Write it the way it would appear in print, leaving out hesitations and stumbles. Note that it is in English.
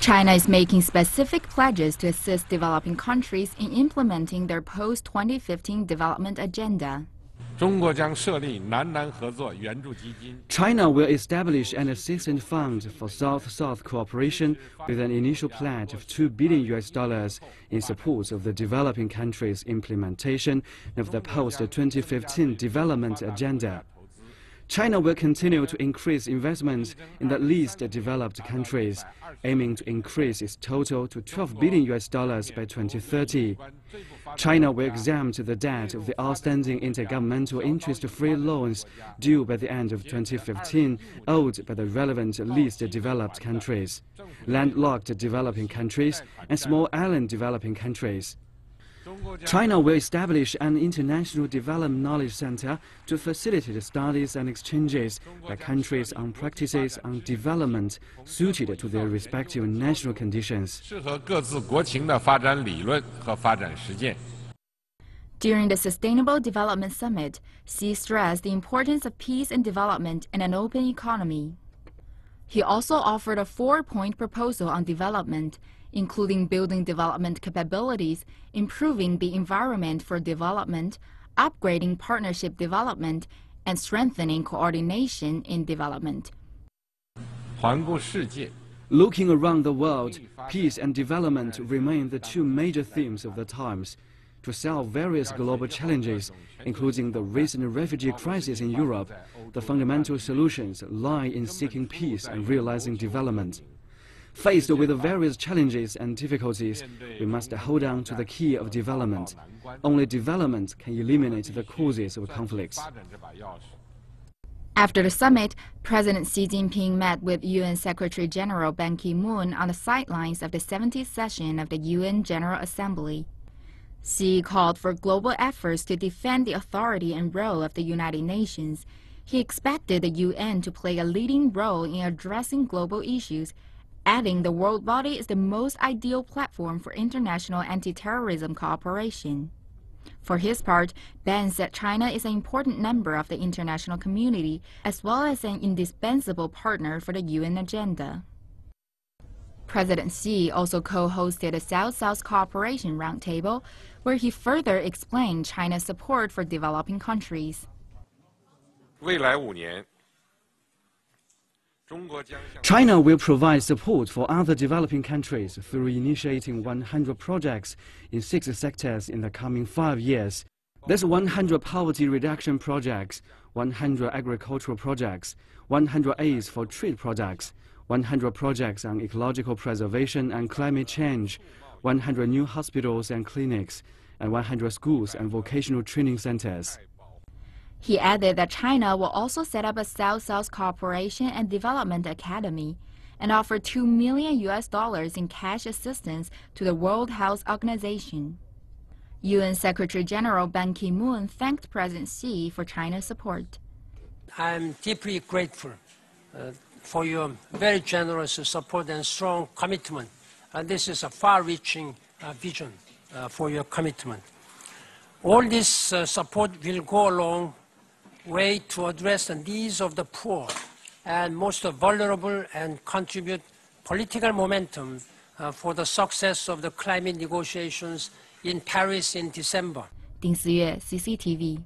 China is making specific pledges to assist developing countries in implementing their post-2015 development agenda. China will establish an assistance fund for South-South cooperation with an initial pledge of $2 billion in support of the developing countries' implementation of the post-2015 development agenda. China will continue to increase investment in the least developed countries, aiming to increase its total to $12 billion by 2030. China will exempt the debt of the outstanding intergovernmental interest-free loans due by the end of 2015 owed by the relevant least developed countries, landlocked developing countries, and small island developing countries. China will establish an international development knowledge center to facilitate studies and exchanges by countries on practices on development suited to their respective national conditions. During the Sustainable Development Summit, Xi stressed the importance of peace and development and an open economy. He also offered a 4-point proposal on development, including building development capabilities, improving the environment for development, upgrading partnership development, and strengthening coordination in development. Looking around the world, peace and development remain the two major themes of the times. To solve various global challenges, including the recent refugee crisis in Europe, the fundamental solutions lie in seeking peace and realizing development. Faced with the various challenges and difficulties, we must hold on to the key of development. Only development can eliminate the causes of conflicts. After the summit, President Xi Jinping met with UN Secretary-General Ban Ki-moon on the sidelines of the 70th session of the UN General Assembly. Xi called for global efforts to defend the authority and role of the United Nations. He expected the UN to play a leading role in addressing global issues, adding the world body is the most ideal platform for international anti-terrorism cooperation. For his part, Ban said China is an important member of the international community as well as an indispensable partner for the UN agenda. President Xi also co-hosted a South-South Cooperation Roundtable, where he further explained China's support for developing countries. China will provide support for other developing countries through initiating 100 projects in 6 sectors in the coming 5 years. There's 100 poverty reduction projects, 100 agricultural projects, 100 aids for trade projects, 100 projects on ecological preservation and climate change, 100 new hospitals and clinics, and 100 schools and vocational training centers. He added that China will also set up a South-South Cooperation and Development Academy and offer $2 million in cash assistance to the World Health Organization. UN Secretary-General Ban Ki-moon thanked President Xi for China's support. I'm deeply grateful for your very generous support and strong commitment. This is a far-reaching vision for your commitment. All this support will go a long way to address the needs of the poor and most vulnerable and contribute political momentum for the success of the climate negotiations in Paris in December. 丁思月 CCTV